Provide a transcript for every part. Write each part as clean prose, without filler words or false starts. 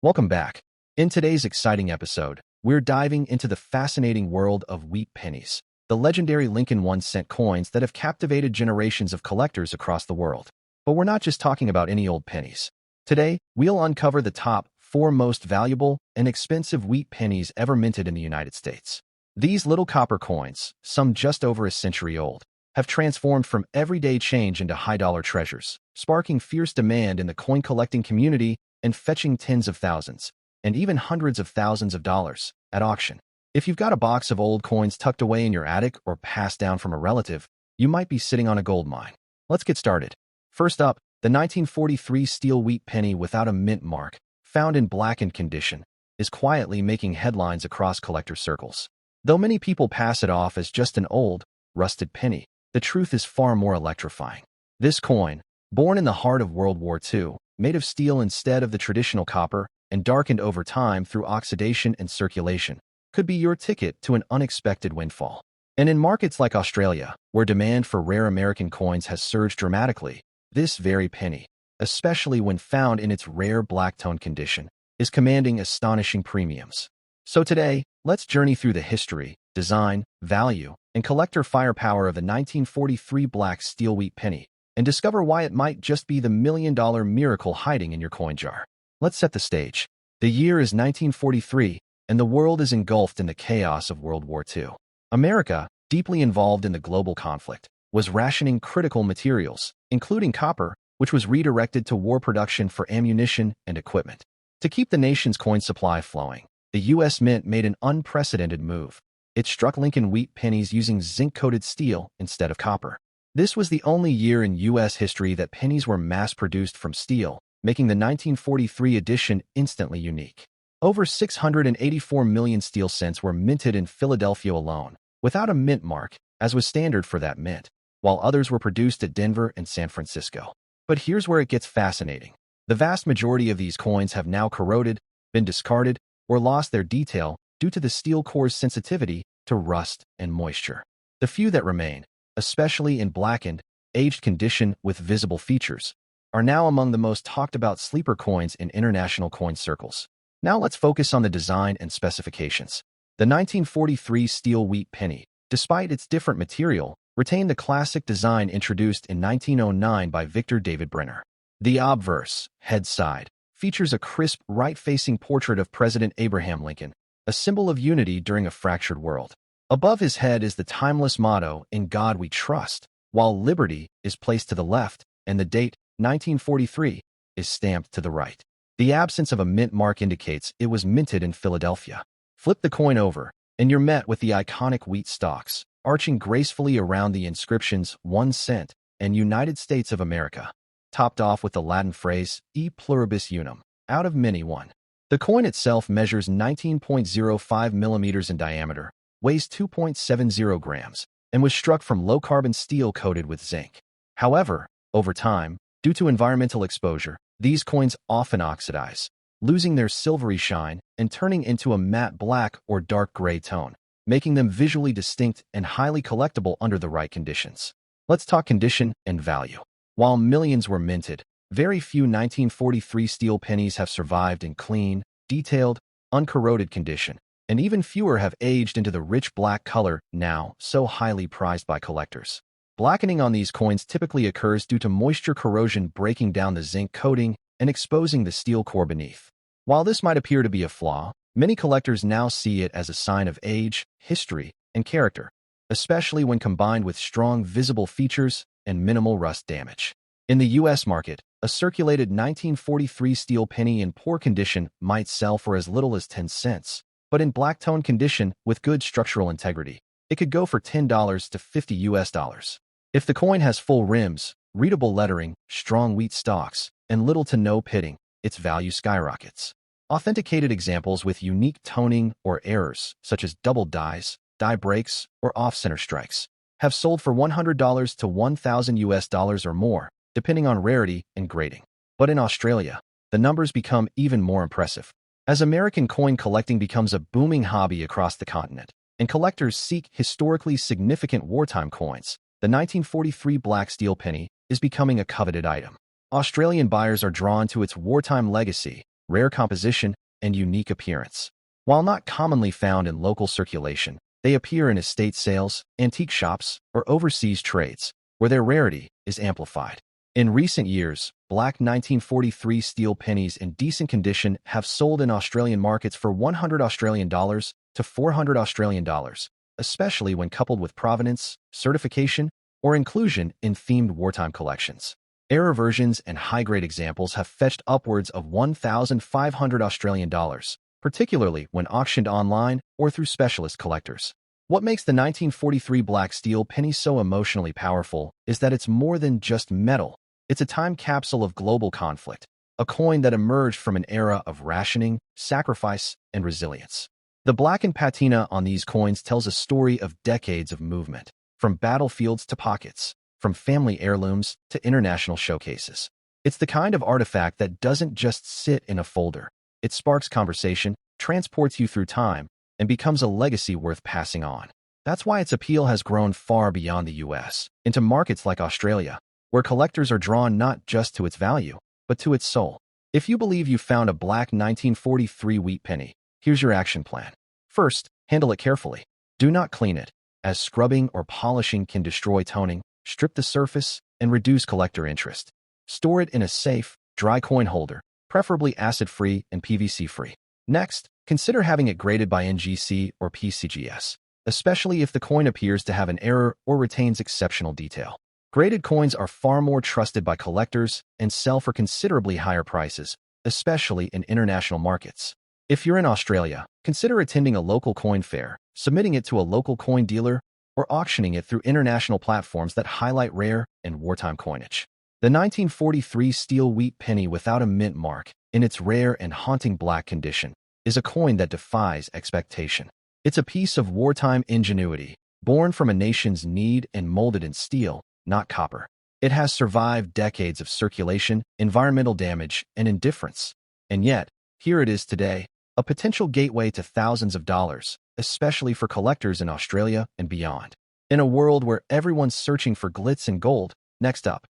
Welcome back. In today's exciting episode, we're diving into the fascinating world of wheat pennies, the legendary Lincoln 1-cent coins that have captivated generations of collectors across the world. But we're not just talking about any old pennies. Today, we'll uncover the top 4 most valuable and expensive wheat pennies ever minted in the United States. These little copper coins, some just over a century old, have transformed from everyday change into high-dollar treasures, sparking fierce demand in the coin-collecting community and fetching tens of thousands, and even hundreds of thousands of dollars, at auction. If you've got a box of old coins tucked away in your attic or passed down from a relative, you might be sitting on a gold mine. Let's get started. First up, the 1943 steel wheat penny without a mint mark, found in blackened condition, is quietly making headlines across collector circles. Though many people pass it off as just an old, rusted penny, the truth is far more electrifying. This coin, born in the heart of World War II, made of steel instead of the traditional copper, and darkened over time through oxidation and circulation, could be your ticket to an unexpected windfall. And in markets like Australia, where demand for rare American coins has surged dramatically, this very penny, especially when found in its rare black-tone condition, is commanding astonishing premiums. So today, let's journey through the history, design, value, and collector firepower of the 1943 black steel wheat penny, and discover why it might just be the million-dollar miracle hiding in your coin jar. Let's set the stage. The year is 1943, and the world is engulfed in the chaos of World War II. America, deeply involved in the global conflict, was rationing critical materials, including copper, which was redirected to war production for ammunition and equipment. To keep the nation's coin supply flowing, the U.S. Mint made an unprecedented move. It struck Lincoln wheat pennies using zinc-coated steel instead of copper. This was the only year in U.S. history that pennies were mass-produced from steel, making the 1943 edition instantly unique. Over 684 million steel cents were minted in Philadelphia alone, without a mint mark, as was standard for that mint, while others were produced at Denver and San Francisco. But here's where it gets fascinating. The vast majority of these coins have now corroded, been discarded, or lost their detail due to the steel core's sensitivity to rust and moisture. The few that remain, especially in blackened, aged condition with visible features, are now among the most talked about sleeper coins in international coin circles. Now let's focus on the design and specifications. The 1943 steel wheat penny, despite its different material, retained the classic design introduced in 1909 by Victor David Brenner. The obverse, head side, features a crisp, right-facing portrait of President Abraham Lincoln, a symbol of unity during a fractured world. Above his head is the timeless motto, "In God We Trust," while liberty is placed to the left, and the date, 1943, is stamped to the right. The absence of a mint mark indicates it was minted in Philadelphia. Flip the coin over, and you're met with the iconic wheat stalks, arching gracefully around the inscriptions 1 cent and United States of America, topped off with the Latin phrase, E pluribus unum, out of many one. The coin itself measures 19.05 millimeters in diameter, weighs 2.70 grams, and was struck from low-carbon steel coated with zinc. However, over time, due to environmental exposure, these coins often oxidize, losing their silvery shine and turning into a matte black or dark gray tone, making them visually distinct and highly collectible under the right conditions. Let's talk condition and value. While millions were minted, very few 1943 steel pennies have survived in clean, detailed, uncorroded condition, and even fewer have aged into the rich black color now so highly prized by collectors. Blackening on these coins typically occurs due to moisture corrosion breaking down the zinc coating and exposing the steel core beneath. While this might appear to be a flaw, many collectors now see it as a sign of age, history, and character, especially when combined with strong visible features and minimal rust damage. In the U.S. market, a circulated 1943 steel penny in poor condition might sell for as little as 10 cents, but in black-tone condition with good structural integrity, it could go for $10 to $50. If the coin has full rims, readable lettering, strong wheat stalks, and little to no pitting, its value skyrockets. Authenticated examples with unique toning or errors, such as double dies, die breaks, or off-center strikes, have sold for $100 to $1,000 or more, depending on rarity and grading. But in Australia, the numbers become even more impressive. As American coin collecting becomes a booming hobby across the continent, and collectors seek historically significant wartime coins, the 1943 black steel penny is becoming a coveted item. Australian buyers are drawn to its wartime legacy, rare composition, and unique appearance. While not commonly found in local circulation, they appear in estate sales, antique shops, or overseas trades, where their rarity is amplified. In recent years, black 1943 steel pennies in decent condition have sold in Australian markets for $100 to $400, especially when coupled with provenance, certification, or inclusion in themed wartime collections. Error versions and high-grade examples have fetched upwards of $1,500, particularly when auctioned online or through specialist collectors. What makes the 1943 black steel penny so emotionally powerful is that it's more than just metal. It's a time capsule of global conflict, a coin that emerged from an era of rationing, sacrifice, and resilience. The blackened patina on these coins tells a story of decades of movement, from battlefields to pockets, from family heirlooms to international showcases. It's the kind of artifact that doesn't just sit in a folder. It sparks conversation, transports you through time, and becomes a legacy worth passing on. That's why its appeal has grown far beyond the US, into markets like Australia, where collectors are drawn not just to its value, but to its soul. If you believe you found a black 1943 wheat penny, here's your action plan. First, handle it carefully. Do not clean it, as scrubbing or polishing can destroy toning, strip the surface, and reduce collector interest. Store it in a safe, dry coin holder, preferably acid-free and PVC-free. Next, consider having it graded by NGC or PCGS, especially if the coin appears to have an error or retains exceptional detail. Graded coins are far more trusted by collectors and sell for considerably higher prices, especially in international markets. If you're in Australia, consider attending a local coin fair, submitting it to a local coin dealer, or auctioning it through international platforms that highlight rare and wartime coinage. The 1943 steel wheat penny without a mint mark, in its rare and haunting black condition, is a coin that defies expectation. It's a piece of wartime ingenuity, born from a nation's need and molded in steel, not copper. It has survived decades of circulation, environmental damage, and indifference. And yet, here it is today, a potential gateway to thousands of dollars, especially for collectors in Australia and beyond. In a world where everyone's searching for glitz and gold, next up,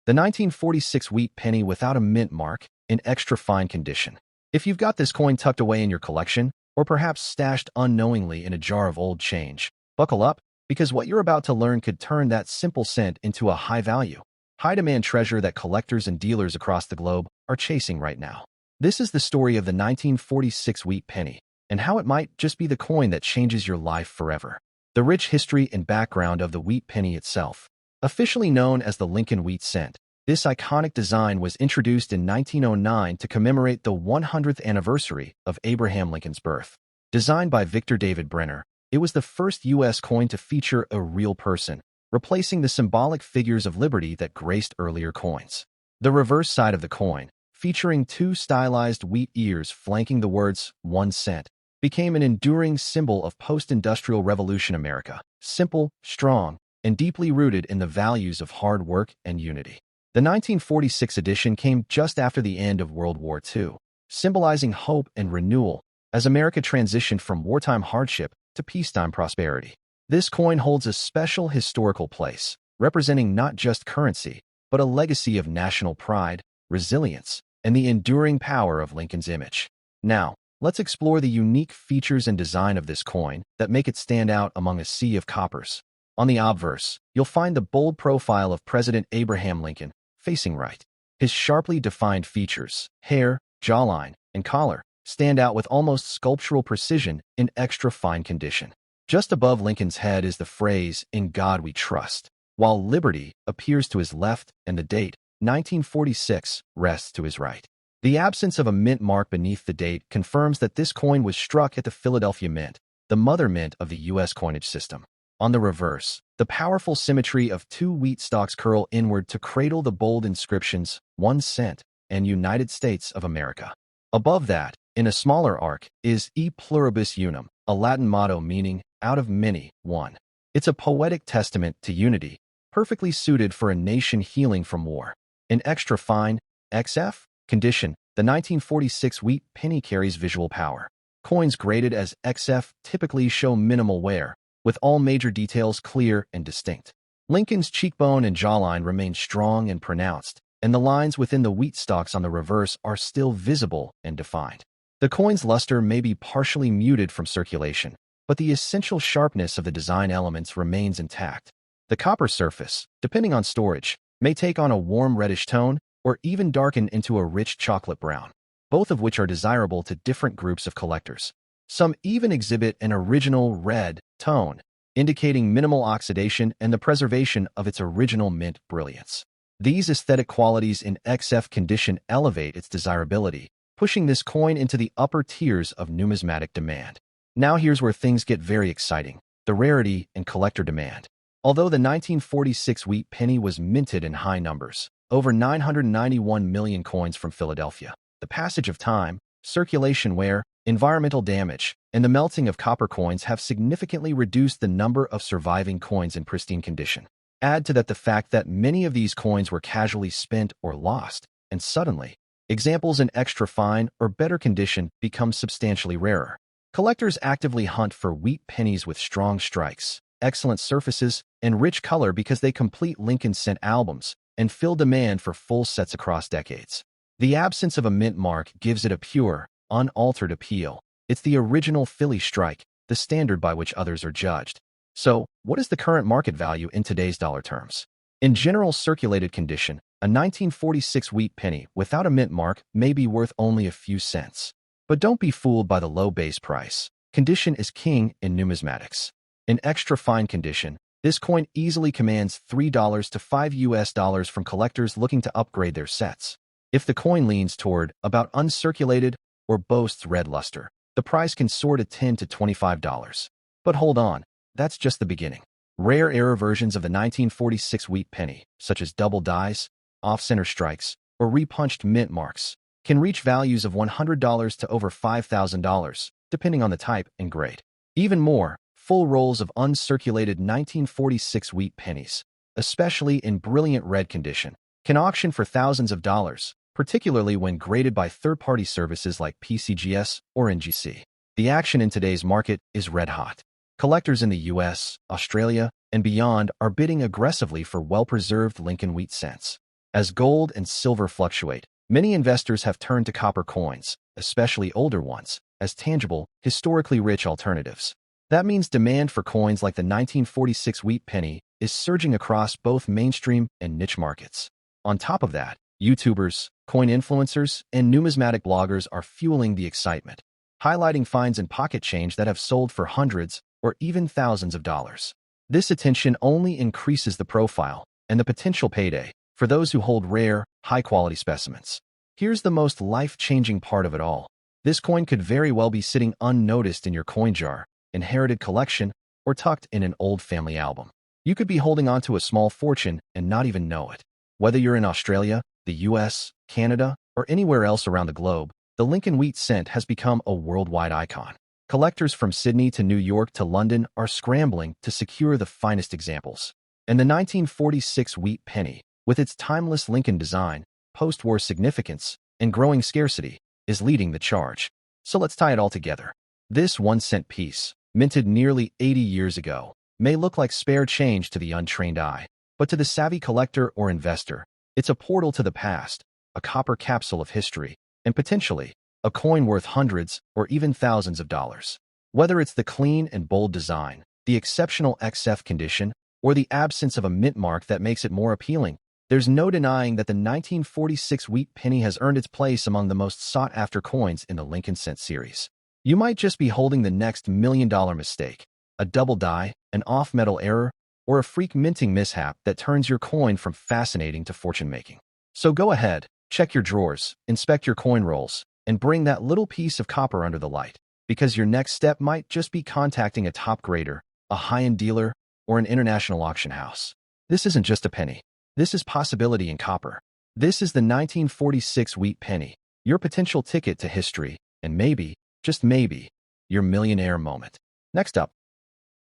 the 1946 wheat penny without a mint mark, in extra fine condition. If you've got this coin tucked away in your collection, or perhaps stashed unknowingly in a jar of old change, buckle up, because what you're about to learn could turn that simple cent into a high-value, high-demand treasure that collectors and dealers across the globe are chasing right now. This is the story of the 1946 wheat penny, and how it might just be the coin that changes your life forever. The rich history and background of the wheat penny itself. Officially known as the Lincoln wheat cent, this iconic design was introduced in 1909 to commemorate the 100th anniversary of Abraham Lincoln's birth. Designed by Victor David Brenner, it was the first U.S. coin to feature a real person, replacing the symbolic figures of liberty that graced earlier coins. The reverse side of the coin, featuring two stylized wheat ears flanking the words 1 cent, became an enduring symbol of post-industrial revolution America, simple, strong, and deeply rooted in the values of hard work and unity. The 1946 edition came just after the end of World War II, symbolizing hope and renewal as America transitioned from wartime hardship to peacetime prosperity. This coin holds a special historical place, representing not just currency, but a legacy of national pride, resilience, and the enduring power of Lincoln's image. Now, let's explore the unique features and design of this coin that make it stand out among a sea of coppers. On the obverse, you'll find the bold profile of President Abraham Lincoln, facing right. His sharply defined features, hair, jawline, and collar, stand out with almost sculptural precision in extra fine condition. Just above Lincoln's head is the phrase, "In God We Trust," while liberty appears to his left and the date, 1946, rests to his right. The absence of a mint mark beneath the date confirms that this coin was struck at the Philadelphia Mint, the mother mint of the U.S. coinage system. On the reverse, the powerful symmetry of two wheat stalks curl inward to cradle the bold inscriptions 1 cent and United States of America. Above that, in a smaller arc, is E pluribus unum, a Latin motto meaning out of many, one. It's a poetic testament to unity, perfectly suited for a nation healing from war. In extra fine, XF, condition, the 1946 wheat penny carries visual power. Coins graded as XF typically show minimal wear, with all major details clear and distinct. Lincoln's cheekbone and jawline remain strong and pronounced, and the lines within the wheat stalks on the reverse are still visible and defined. The coin's luster may be partially muted from circulation, but the essential sharpness of the design elements remains intact. The copper surface, depending on storage, may take on a warm reddish tone or even darken into a rich chocolate brown, both of which are desirable to different groups of collectors. Some even exhibit an original red tone, indicating minimal oxidation and the preservation of its original mint brilliance. These aesthetic qualities in XF condition elevate its desirability, pushing this coin into the upper tiers of numismatic demand. Now here's where things get very exciting: the rarity and collector demand. Although the 1946 wheat penny was minted in high numbers, over 991 million coins from Philadelphia, the passage of time, circulation wear, environmental damage, and the melting of copper coins have significantly reduced the number of surviving coins in pristine condition. Add to that the fact that many of these coins were casually spent or lost, and suddenly, examples in extra fine or better condition become substantially rarer. Collectors actively hunt for wheat pennies with strong strikes, excellent surfaces, and rich color because they complete Lincoln Cent albums and fill demand for full sets across decades. The absence of a mint mark gives it a pure, unaltered appeal. It's the original Philly strike, the standard by which others are judged. So, what is the current market value in today's dollar terms? In general circulated condition, a 1946 wheat penny without a mint mark may be worth only a few cents. But don't be fooled by the low base price. Condition is king in numismatics. In extra fine condition, this coin easily commands $3 to $5 from collectors looking to upgrade their sets. If the coin leans toward about uncirculated or boasts red luster, the price can soar to $10 to $25. But hold on, that's just the beginning. Rare error versions of the 1946 wheat penny, such as double dies, off-center strikes, or repunched mint marks, can reach values of $100 to over $5,000, depending on the type and grade. Even more, full rolls of uncirculated 1946 wheat pennies, especially in brilliant red condition, can auction for thousands of dollars, particularly when graded by third-party services like PCGS or NGC. The action in today's market is red hot. Collectors in the US, Australia, and beyond are bidding aggressively for well-preserved Lincoln wheat cents. As gold and silver fluctuate, many investors have turned to copper coins, especially older ones, as tangible, historically rich alternatives. That means demand for coins like the 1946 wheat penny is surging across both mainstream and niche markets. On top of that, YouTubers, coin influencers, and numismatic bloggers are fueling the excitement, highlighting finds in pocket change that have sold for hundreds or even thousands of dollars. This attention only increases the profile and the potential payday for those who hold rare, high-quality specimens. Here's the most life-changing part of it all. This coin could very well be sitting unnoticed in your coin jar, inherited collection, or tucked in an old family album. You could be holding onto a small fortune and not even know it. Whether you're in Australia, the US, Canada, or anywhere else around the globe, the Lincoln wheat cent has become a worldwide icon. Collectors from Sydney to New York to London are scrambling to secure the finest examples. And the 1946 wheat penny, with its timeless Lincoln design, post-war significance, and growing scarcity, is leading the charge. So let's tie it all together. This 1-cent piece, minted nearly 80 years ago, may look like spare change to the untrained eye, but to the savvy collector or investor, it's a portal to the past, a copper capsule of history, and potentially, a coin worth hundreds or even thousands of dollars. Whether it's the clean and bold design, the exceptional XF condition, or the absence of a mint mark that makes it more appealing, there's no denying that the 1946 wheat penny has earned its place among the most sought-after coins in the Lincoln Cent series. You might just be holding the next million-dollar mistake, a double die, an off-metal error, or a freak minting mishap that turns your coin from fascinating to fortune-making. So go ahead, check your drawers, inspect your coin rolls, and bring that little piece of copper under the light, because your next step might just be contacting a top grader, a high-end dealer, or an international auction house. This isn't just a penny. This is possibility in copper. This is the 1946 wheat penny, your potential ticket to history, and maybe, just maybe, your millionaire moment. Next up,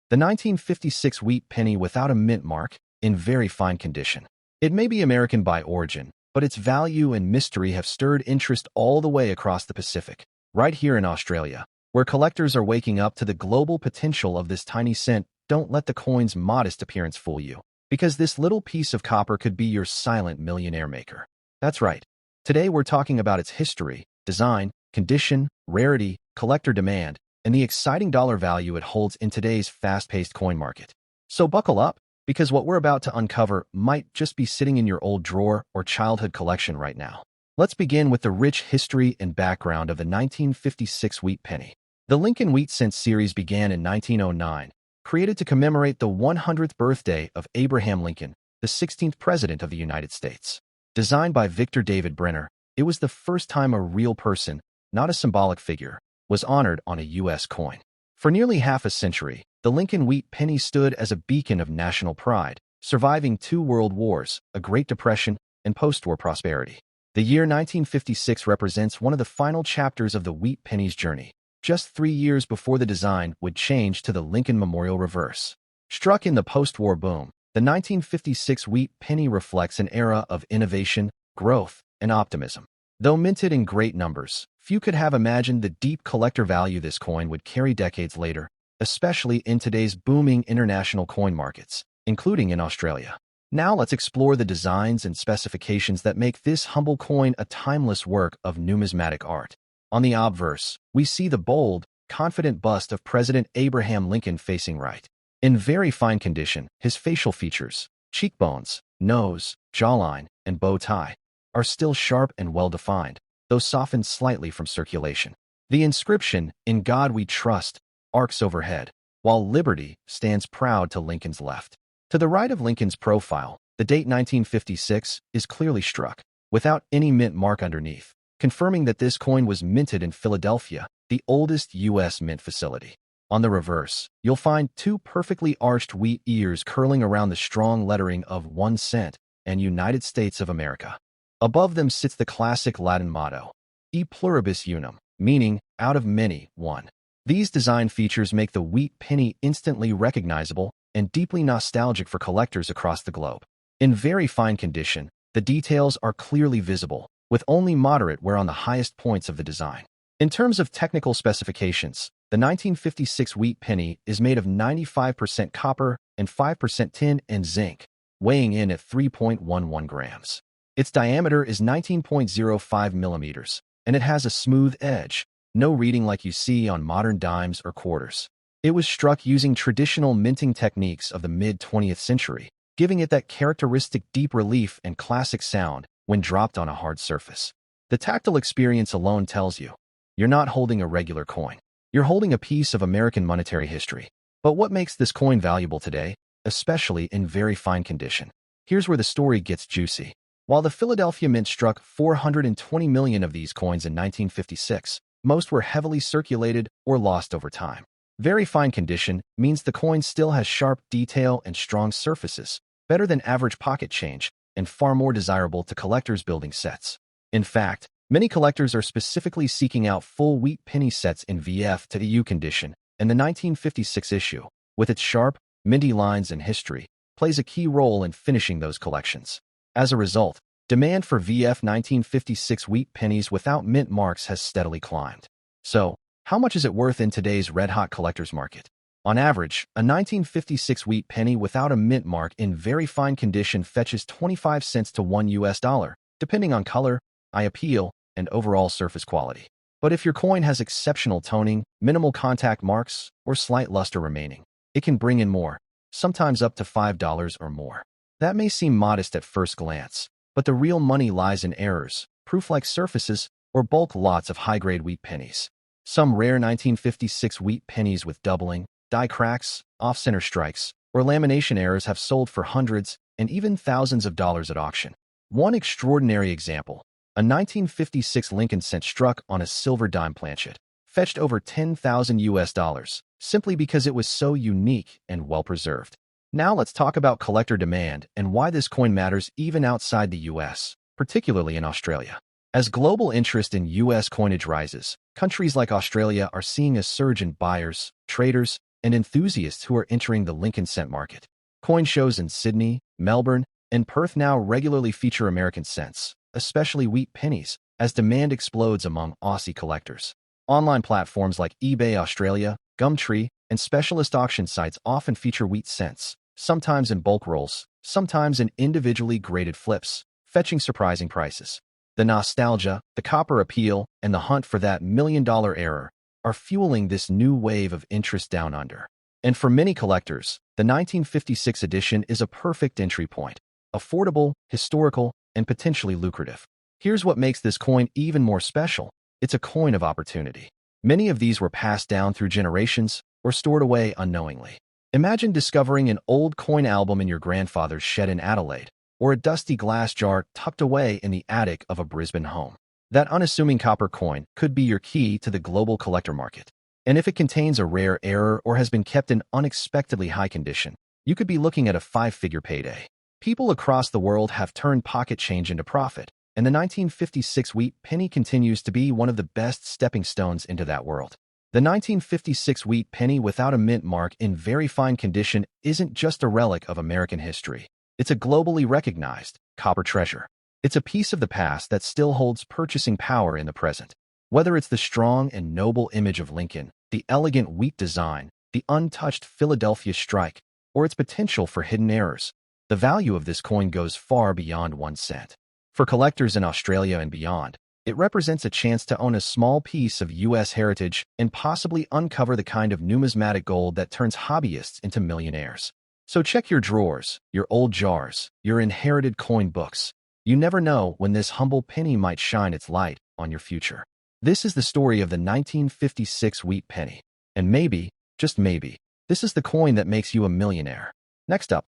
the 1956 wheat penny without a mint mark, in very fine condition. It may be American by origin, but its value and mystery have stirred interest all the way across the Pacific, right here in Australia, where collectors are waking up to the global potential of this tiny cent. Don't let the coin's modest appearance fool you, because this little piece of copper could be your silent millionaire maker. That's right. Today we're talking about its history, design, condition, rarity, collector demand, and the exciting dollar value it holds in today's fast-paced coin market. So buckle up, because what we're about to uncover might just be sitting in your old drawer or childhood collection right now. Let's begin with the rich history and background of the 1956 wheat penny. The Lincoln Wheat Cent series began in 1909, created to commemorate the 100th birthday of Abraham Lincoln, the 16th President of the United States. Designed by Victor David Brenner, it was the first time a real person, not a symbolic figure, was honored on a U.S. coin. For nearly half a century, the Lincoln Wheat penny stood as a beacon of national pride, surviving 2 world wars, a Great Depression, and post-war prosperity. The year 1956 represents one of the final chapters of the wheat penny's journey, just 3 years before the design would change to the Lincoln Memorial Reverse. Struck in the post-war boom, the 1956 wheat penny reflects an era of innovation, growth, and optimism. Though minted in great numbers, few could have imagined the deep collector value this coin would carry decades later, especially in today's booming international coin markets, including in Australia. Now let's explore the designs and specifications that make this humble coin a timeless work of numismatic art. On the obverse, we see the bold, confident bust of President Abraham Lincoln facing right. In very fine condition, his facial features, cheekbones, nose, jawline, and bow tie, are still sharp and well-defined, though softened slightly from circulation. The inscription, "In God We Trust," arcs overhead, while Liberty stands proud to Lincoln's left. To the right of Lincoln's profile, the date 1956 is clearly struck, without any mint mark underneath, confirming that this coin was minted in Philadelphia, the oldest U.S. mint facility. On the reverse, you'll find 2 perfectly arched wheat ears curling around the strong lettering of 1 cent and United States of America. Above them sits the classic Latin motto, E pluribus unum, meaning, out of many, one. These design features make the wheat penny instantly recognizable and deeply nostalgic for collectors across the globe. In very fine condition, the details are clearly visible, with only moderate wear on the highest points of the design. In terms of technical specifications, the 1956 wheat penny is made of 95% copper and 5% tin and zinc, weighing in at 3.11 grams. Its diameter is 19.05 millimeters, and it has a smooth edge, no reading like you see on modern dimes or quarters. It was struck using traditional minting techniques of the mid-20th century, giving it that characteristic deep relief and classic sound when dropped on a hard surface. The tactile experience alone tells you, you're not holding a regular coin. You're holding a piece of American monetary history. But what makes this coin valuable today, especially in very fine condition? Here's where the story gets juicy. While the Philadelphia Mint struck 420 million of these coins in 1956, most were heavily circulated or lost over time. Very fine condition means the coin still has sharp detail and strong surfaces, better than average pocket change, and far more desirable to collectors building sets. In fact, many collectors are specifically seeking out full wheat penny sets in VF to EU condition, and the 1956 issue, with its sharp, minty lines and history, plays a key role in finishing those collections. As a result, demand for VF 1956 wheat pennies without mint marks has steadily climbed. So, how much is it worth in today's red-hot collector's market? On average, a 1956 wheat penny without a mint mark in very fine condition fetches 25 cents to $1, depending on color, eye appeal, and overall surface quality. But if your coin has exceptional toning, minimal contact marks, or slight luster remaining, it can bring in more, sometimes up to $5 or more. That may seem modest at first glance, but the real money lies in errors, proof-like surfaces, or bulk lots of high-grade wheat pennies. Some rare 1956 wheat pennies with doubling, die cracks, off-center strikes, or lamination errors have sold for hundreds and even thousands of dollars at auction. One extraordinary example, a 1956 Lincoln Cent struck on a silver dime planchet, fetched over $10,000 simply because it was so unique and well-preserved. Now let's talk about collector demand and why this coin matters even outside the US, particularly in Australia. As global interest in US coinage rises, countries like Australia are seeing a surge in buyers, traders, and enthusiasts who are entering the Lincoln Cent market. Coin shows in Sydney, Melbourne, and Perth now regularly feature American cents, especially wheat pennies, as demand explodes among Aussie collectors. Online platforms like eBay Australia, Gumtree, and specialist auction sites often feature wheat cents, sometimes in bulk rolls, sometimes in individually graded flips, fetching surprising prices. The nostalgia, the copper appeal, and the hunt for that million-dollar error are fueling this new wave of interest down under. And for many collectors, the 1956 edition is a perfect entry point. Affordable, historical, and potentially lucrative. Here's what makes this coin even more special. It's a coin of opportunity. Many of these were passed down through generations or stored away unknowingly. Imagine discovering an old coin album in your grandfather's shed in Adelaide, or a dusty glass jar tucked away in the attic of a Brisbane home. That unassuming copper coin could be your key to the global collector market. And if it contains a rare error or has been kept in unexpectedly high condition, you could be looking at a five-figure payday. People across the world have turned pocket change into profit, and the 1956 wheat penny continues to be one of the best stepping stones into that world. The 1956 wheat penny without a mint mark in very fine condition isn't just a relic of American history. It's a globally recognized copper treasure. It's a piece of the past that still holds purchasing power in the present. Whether it's the strong and noble image of Lincoln, the elegant wheat design, the untouched Philadelphia strike, or its potential for hidden errors, the value of this coin goes far beyond 1 cent. For collectors in Australia and beyond, it represents a chance to own a small piece of U.S. heritage and possibly uncover the kind of numismatic gold that turns hobbyists into millionaires. So check your drawers, your old jars, your inherited coin books. You never know when this humble penny might shine its light on your future. This is the story of the 1956 wheat penny. And maybe, just maybe, this is the coin that makes you a millionaire. Next up,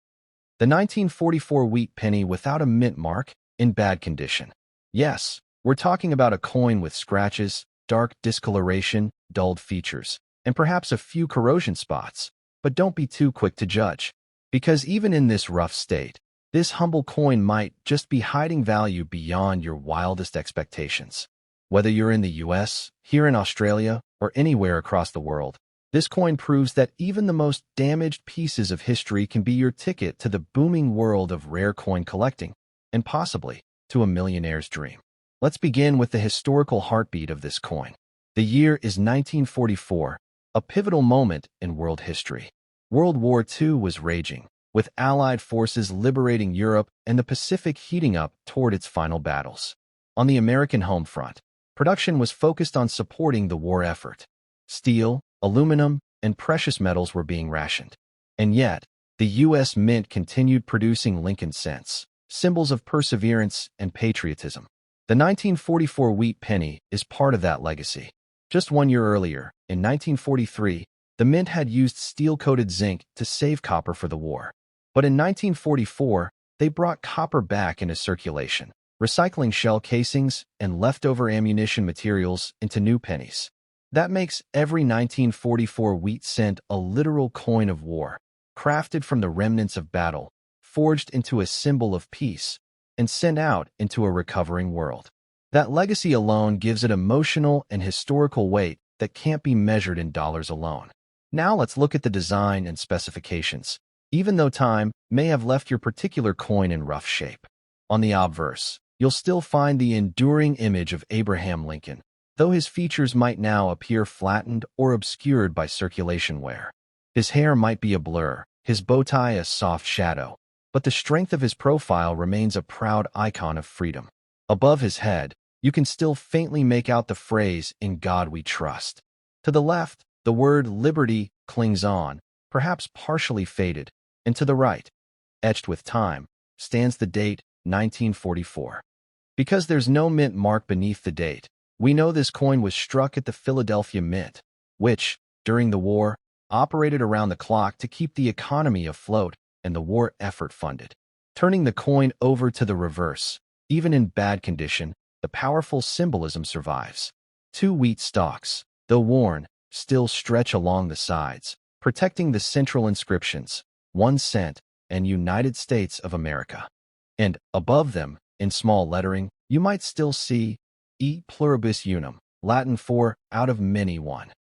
the 1944 wheat penny without a mint mark, in bad condition. Yes, we're talking about a coin with scratches, dark discoloration, dulled features, and perhaps a few corrosion spots. But don't be too quick to judge, because even in this rough state, this humble coin might just be hiding value beyond your wildest expectations. Whether you're in the US, here in Australia, or anywhere across the world, this coin proves that even the most damaged pieces of history can be your ticket to the booming world of rare coin collecting, and possibly to a millionaire's dream. Let's begin with the historical heartbeat of this coin. The year is 1944, a pivotal moment in world history. World War II was raging, with Allied forces liberating Europe and the Pacific heating up toward its final battles. On the American home front, production was focused on supporting the war effort. Steel, aluminum, and precious metals were being rationed. And yet, the U.S. Mint continued producing Lincoln cents, symbols of perseverance and patriotism. The 1944 wheat penny is part of that legacy. Just 1 year earlier, in 1943, the Mint had used steel-coated zinc to save copper for the war. But in 1944, they brought copper back into circulation, recycling shell casings and leftover ammunition materials into new pennies. That makes every 1944 wheat cent a literal coin of war, crafted from the remnants of battle, forged into a symbol of peace, and sent out into a recovering world. That legacy alone gives it emotional and historical weight that can't be measured in dollars alone. Now let's look at the design and specifications, even though time may have left your particular coin in rough shape. On the obverse, you'll still find the enduring image of Abraham Lincoln, though his features might now appear flattened or obscured by circulation wear. His hair might be a blur, his bow tie a soft shadow, but the strength of his profile remains a proud icon of freedom. Above his head, you can still faintly make out the phrase, "In God we trust." To the left, the word liberty clings on, perhaps partially faded, and to the right, etched with time, stands the date 1944. Because there's no mint mark beneath the date, we know this coin was struck at the Philadelphia Mint, which, during the war, operated around the clock to keep the economy afloat and the war effort funded. Turning the coin over to the reverse, even in bad condition, the powerful symbolism survives. 2 wheat stalks, though worn, still stretch along the sides, protecting the central inscriptions, 1 cent and United States of America. And above them, in small lettering, you might still see E pluribus unum, Latin for out of many one.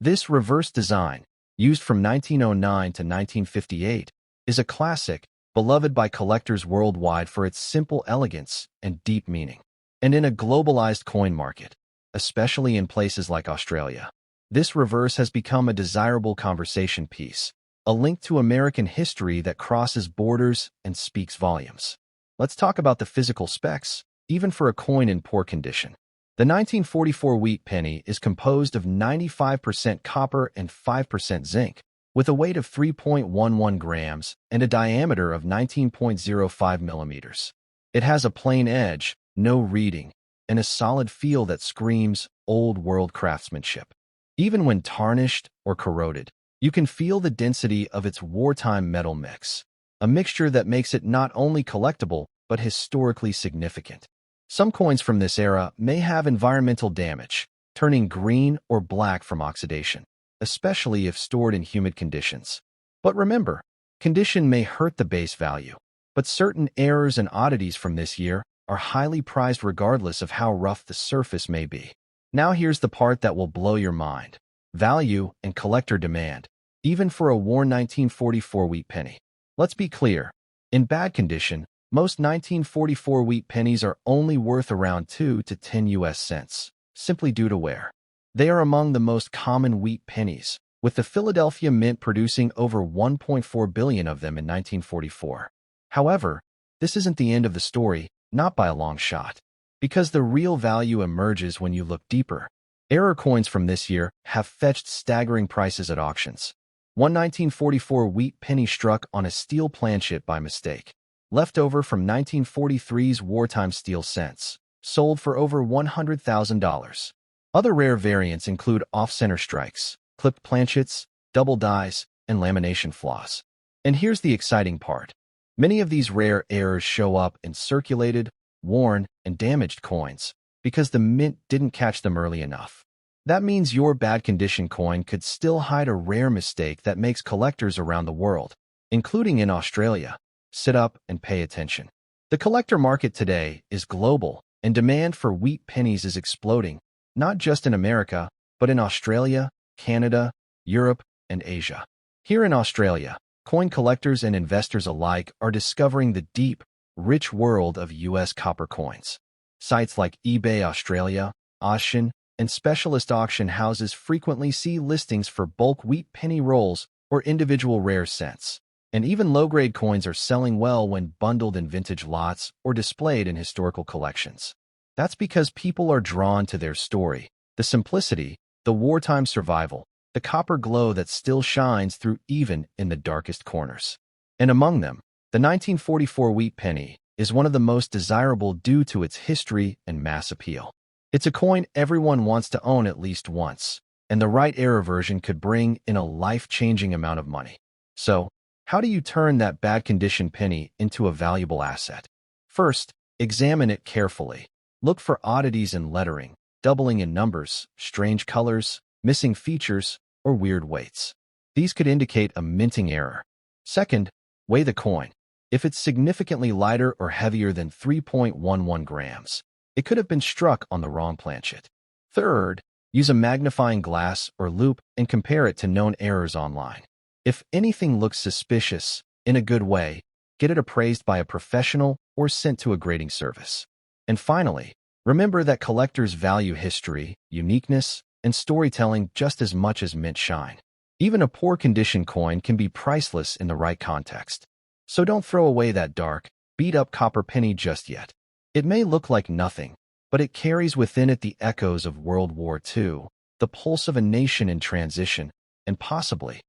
This reverse design, used from 1909 to 1958, is a classic, beloved by collectors worldwide for its simple elegance and deep meaning. And in a globalized coin market, especially in places like Australia, this reverse has become a desirable conversation piece, a link to American history that crosses borders and speaks volumes. let's talk about the physical specs, even for a coin in poor condition. The 1944 wheat penny is composed of 95% copper and 5% zinc, with a weight of 3.11 grams and a diameter of 19.05 millimeters. It has a plain edge, no reading, and a solid feel that screams old-world craftsmanship. Even when tarnished or corroded, you can feel the density of its wartime metal mix, a mixture that makes it not only collectible but historically significant. Some coins from this era may have environmental damage, turning green or black from oxidation, especially if stored in humid conditions. But remember, condition may hurt the base value, but certain errors and oddities from this year are highly prized regardless of how rough the surface may be. Now here's the part that will blow your mind. Value and collector demand, even for a worn 1944 wheat penny. Let's be clear, in bad condition, most 1944 wheat pennies are only worth around 2 to 10 US cents, simply due to wear. They are among the most common wheat pennies, with the Philadelphia Mint producing over 1.4 billion of them in 1944. However, this isn't the end of the story, not by a long shot, because the real value emerges when you look deeper. Error coins from this year have fetched staggering prices at auctions. One 1944 wheat penny struck on a steel planchet by mistake, left over from 1943's wartime steel cents, sold for over $100,000. Other rare variants include off-center strikes, clipped planchets, double dies, and lamination flaws. And here's the exciting part. Many of these rare errors show up in circulated, worn, and damaged coins because the mint didn't catch them early enough. That means your bad condition coin could still hide a rare mistake that makes collectors around the world, including in Australia, sit up and pay attention. The collector market today is global, and demand for wheat pennies is exploding, not just in America, but in Australia, Canada, Europe, and Asia. Here in Australia, coin collectors and investors alike are discovering the deep, rich world of US copper coins. Sites like eBay Australia, Auction, and specialist auction houses frequently see listings for bulk wheat penny rolls or individual rare cents. And even low-grade coins are selling well when bundled in vintage lots or displayed in historical collections. That's because people are drawn to their story, the simplicity, the wartime survival, the copper glow that still shines through even in the darkest corners. And among them, the 1944 wheat penny is one of the most desirable due to its history and mass appeal. It's a coin everyone wants to own at least once, and the right era version could bring in a life-changing amount of money. So, how do you turn that bad condition penny into a valuable asset? First, examine it carefully. Look for oddities in lettering, doubling in numbers, strange colors, missing features, or weird weights. These could indicate a minting error. Second, weigh the coin. If it's significantly lighter or heavier than 3.11 grams, it could have been struck on the wrong planchet. Third, use a magnifying glass or loupe and compare it to known errors online. If anything looks suspicious, in a good way, get it appraised by a professional or sent to a grading service. And finally, remember that collectors value history, uniqueness, and storytelling just as much as mint shine. Even a poor condition coin can be priceless in the right context. So don't throw away that dark, beat-up copper penny just yet. It may look like nothing, but it carries within it the echoes of World War II, the pulse of a nation in transition, and possibly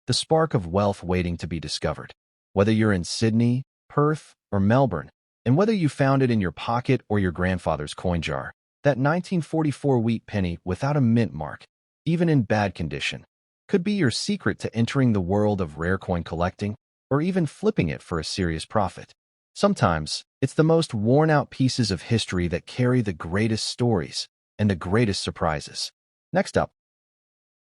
the spark of wealth waiting to be discovered. Whether you're in Sydney, Perth, or Melbourne, and whether you found it in your pocket or your grandfather's coin jar, that 1944 wheat penny without a mint mark, even in bad condition, could be your secret to entering the world of rare coin collecting, or even flipping it for a serious profit. Sometimes, it's the most worn-out pieces of history that carry the greatest stories and the greatest surprises. Next up,